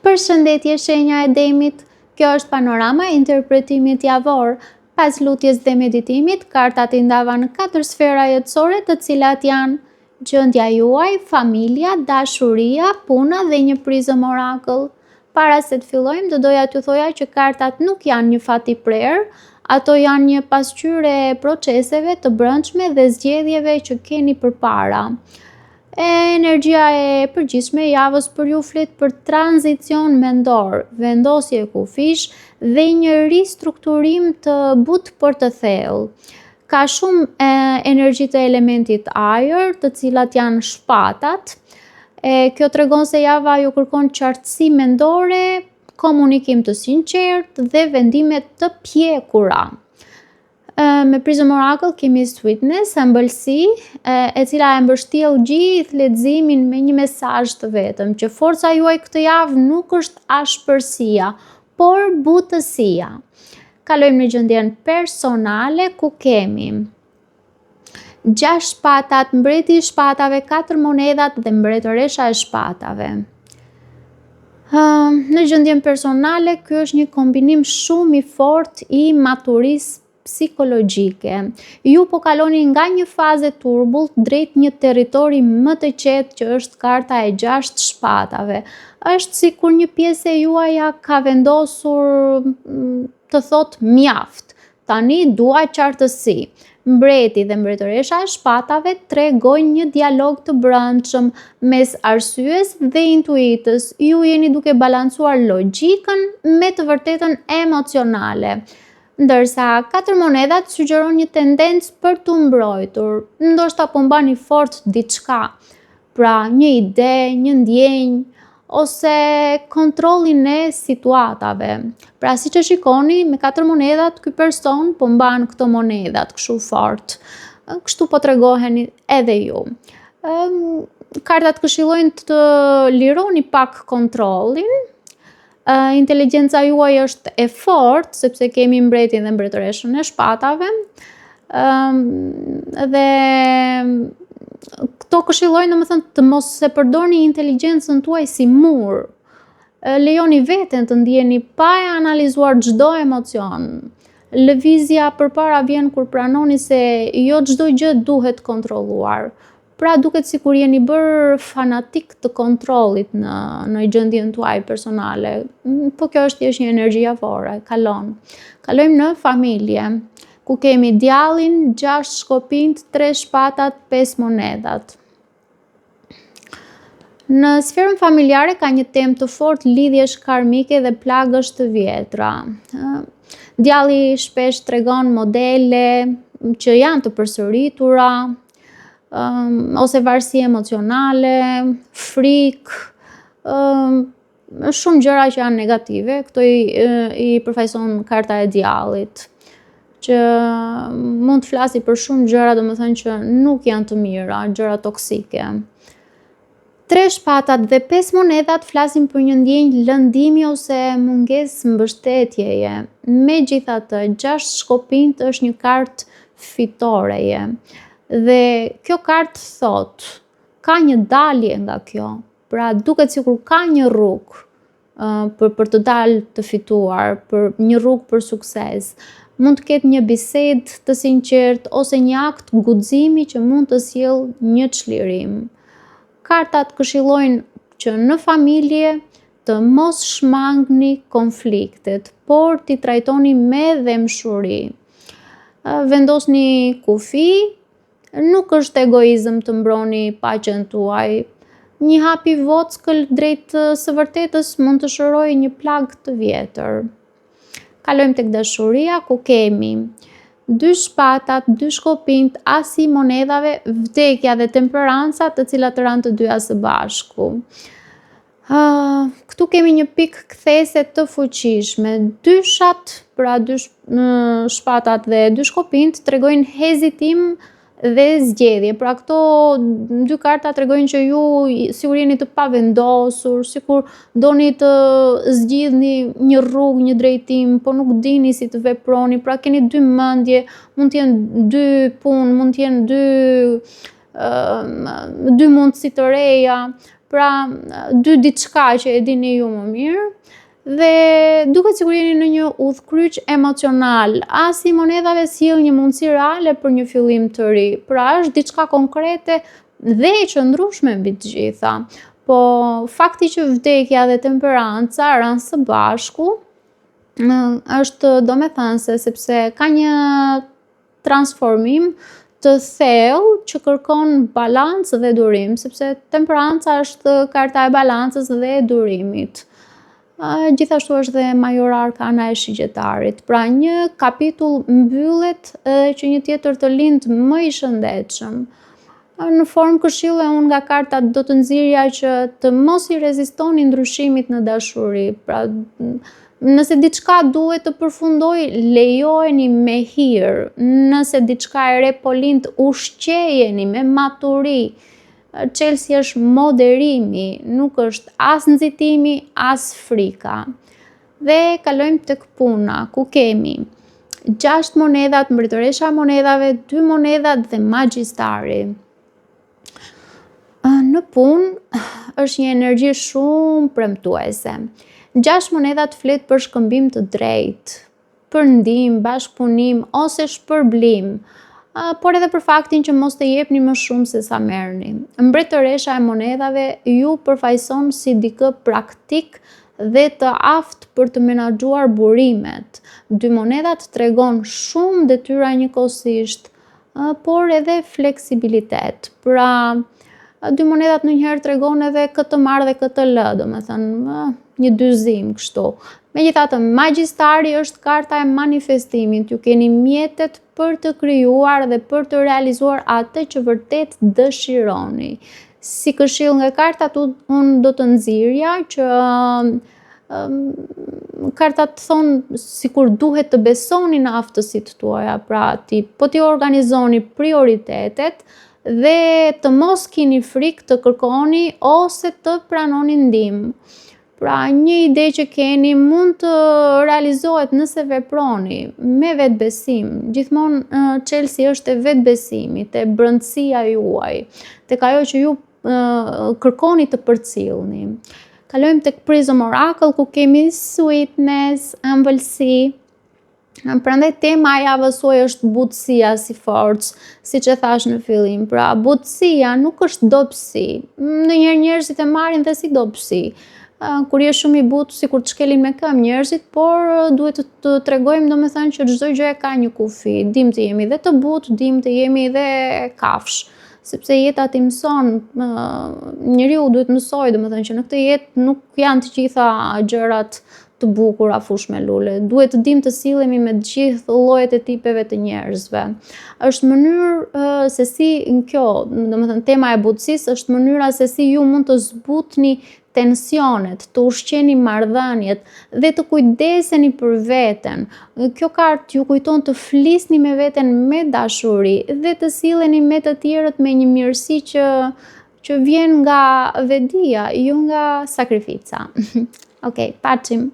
Përshëndetje shenja e Demit, kjo është panorama e interpretimit javor. Pas lutjes dhe meditimit, kartat i ndava në 4 sfera jetësore, të cilat janë gjendja juaj, familja, dashuria, puna dhe një prizëm orakëll. Para se të fillojmë, do doja t'ju thoja që kartat nuk janë një fat i prerë, ato janë një pasqyrë e proceseve të brendshme dhe zgjedhjeve që keni përpara. Energjia e përgjithshme e javës për ju flet për tranzicion mendor, vendosje kufish dhe një ristrukturim të butë për të thellë. Ka shumë energji të elementit ajër, të cilat janë shpatat. Kjo tregon se java ju kërkon qartësi mendore, komunikim të sinqertë dhe vendime të pjekura. Me prizëm orakëll kemi sweetness, ëmbëlsi, e cila e mbështjell gjithë leximin me një mesazh të vetëm, që forca juaj këtë javë nuk është ashpërsia, por butësia. Kalojmë në gjendjen personale, ku kemi 6 shpatat, mbreti i shpatave, 4 monedhat dhe mbretëresha e shpatave. Në gjendjen personale, ky është një kombinim shumë i fortë i maturisë psikologjike. Ju po kaloni nga një fazë turbullt drejt një territori më të qetë, që është karta e 6 shpatave. Është sikur një pjesë e juaja ka vendosur të thotë mjaft. Tani dua qartësi. Mbreti dhe mbretëresha e shpatave tregojnë një dialog të brendshëm mes arsyes dhe intuitës. Ju jeni duke balancuar logjikën me të vërtetën emocionale. Ndërsa 4 monedhat sugjeron një tendencë për t'u mbrojtur, ndoshta po mbani fort diçka, pra një ide, një ndjenjë, ose kontrollin e situatave. Pra siç e shikoni, me 4 monedhat, ky person po mban këto monedhat kështu fort. Kështu po tregoheni edhe ju. Kartat këshillojnë të lironi pak kontrollin. Inteligjenca juaj është e fortë, sepse kemi mbretin dhe mbretëreshën e shpatave, dhe këto këshillojnë domethënë të mos e përdorni inteligjencën tuaj si mur. Lejoni veten të ndjeni pa e analizuar çdo emocion. Lëvizja përpara vjen kur pranoni se jo çdo gjë duhet kontrolluar. Pra duket sikur jeni bërë fanatik të kontrollit në gjendjen tuaj personale. Po kjo është thjesht një energji javore, kalon. Kalojmë në familje, ku kemi djallin, 6 shkopinjt, 3 shpatat, 5 monedhat. Në sferën familjare ka një temë të fortë, lidhjesh karmike dhe plagësh të vjetra. Djalli shpesh tregon modele që janë të përsëritura, ose varësi emocionale, frikë, shumë gjëra që janë negative. Këto i përfaqëson karta e djallit, që mund të flasi për shumë gjëra, domethënë që nuk janë të mira, gjëra toksike. 3 shpatat dhe 5 monedhat flasin për një ndjenjë lëndimi ose mungesë mbështetjeje. Megjithatë, 6 shkopinjt është një kartë fitoreje. Dhe kjo kartë thotë, ka një dalje nga kjo, pra duket sikur ka një rrugë për të dalë të fituar, për një rrugë për sukses. Mund të ketë një bisedë të sinqertë ose një akt guximi që mund të sjellë një çlirim. Kartat këshillojnë që në familje të mos shmangni konfliktet, por t'i trajtoni me dëmshuri. Vendosni kufi. Nuk është egoizëm të mbroni paqen tuaj. Një hap i vockël drejt së vërtetës mund të shërojë një plagë të vjetër. Kalojmë tek dashuria, ku kemi 2 shpatat, 2 shkopinjt, asi i monedhave, vdekja dhe temperanca, të cilat ranë të dyja së bashku. Këtu kemi një pikë kthese të fuqishme. Dyshat, pra 2 shpatat dhe 2 shkopinjt tregojnë hezitim dhe zgjedhje. Pra këto 2 karta tregojnë që ju sikur jeni të pavendosur, sikur doni të zgjidhni një rrugë, një drejtim, po nuk dini si të veproni. Pra keni 2 mendje, mund të jenë 2 punë, mund të jenë 2 mundësi të reja. Pra, dy diçka që e dini ju më mirë, dhe duket sikur jeni në një udhkryq emocional. Asi i monedhave sjell një mundësi reale për një fillim të ri. Pra, është diçka konkrete dhe e qëndrueshme mbi të gjitha. Po fakti që vdekja dhe temperanca ranë së bashku është domethënëse, sepse ka një transformim të thellë që kërkon balancë dhe durim, sepse temperanca është karta e balancës dhe e durimit. Gjithashtu është dhe Major Arkana e Shigjetarit. Pra, një kapitull mbyllet që një tjetër të lind më i shëndetshëm. Në formë këshille, unë nga kartat do të nxirja që të mos i rezistoni ndryshimit në dashuri. Pra, nëse diçka duhet të përfundoj, lejojeni me hir. Nëse diçka e re po lind, ushqejeni me maturi. Çelësi është moderimi, nuk është as nxitimi, as frika. Dhe kalojmë tek puna, ku kemi 6 monedhat, mbretëresha e monedhave, 2 monedhat dhe magjistari. Në punë është një energji shumë premtuese. 6 monedhat flet për shkëmbim të drejtë, për ndihmë, bashkëpunim ose shpërblim. Por edhe për faktin që mos të jepni më shumë se sa merrni. Mbretëresha e monedhave ju përfaqëson si dikë praktik dhe të aftë për të menaxhuar burimet. 2 monedhat tregon shumë detyra njëkohësisht, por edhe fleksibilitet. Pra, 2 monedhat ndonjëherë tregon edhe këtë marr dhe këtë lë, domethënë një dyzim kështu. Megjithatë, magjistari është karta e manifestimit. Ju keni mjetet për të krijuar dhe për të realizuar atë që vërtet dëshironi. Si këshill nga kartat, unë do të nxirja që kartat thonë sikur duhet të besoni në aftësitë tuaja, pra po t'i organizoni prioritetet dhe të mos keni frikë të kërkoni ose të pranoni ndihmë. Pra, një ide që keni mund të realizohet nëse veproni me vetbesim. Gjithmonë çelësi është e vetbesimit, e brëndësia juaj, tek ajo që ju kërkoni të përcjellni. Kalojmë tek Prism Oracle, ku kemi sweetness, ëmbëlsi. Prandaj tema e javës suaj është butësia si forcë, siç e thash në fillim. Pra, butësia nuk është dobësi. Ndonjëherë njerëzit e marrin dhe si dobësi. Kur je shumë i butë, sikur të shkelin me këmbë njerëzit, por duhet të tregojmë domethënë që çdo gjë ka një kufi. Dim të jemi dhe të butë, dim të jemi dhe kafsh. Sepse jeta ti mëson, njeriu duhet mësoj domethënë që në këtë jetë nuk janë të gjitha gjërat të bukura fush me lule. Duhet të dim të sillemi me të gjithë llojet e tipeve të njerëzve. Është mënyrë se si kjo, domethënë tema e butësisë është mënyra se si ju mund të zbutni tensionet, të ushqeni marrëdhëniet dhe të kujdeseni për veten. Kjo kartë ju kujton të flisni me veten me dashuri dhe të silleni me të tjerët me një mirësi që vjen nga vedia, jo nga sakrifica. Okej, paçim.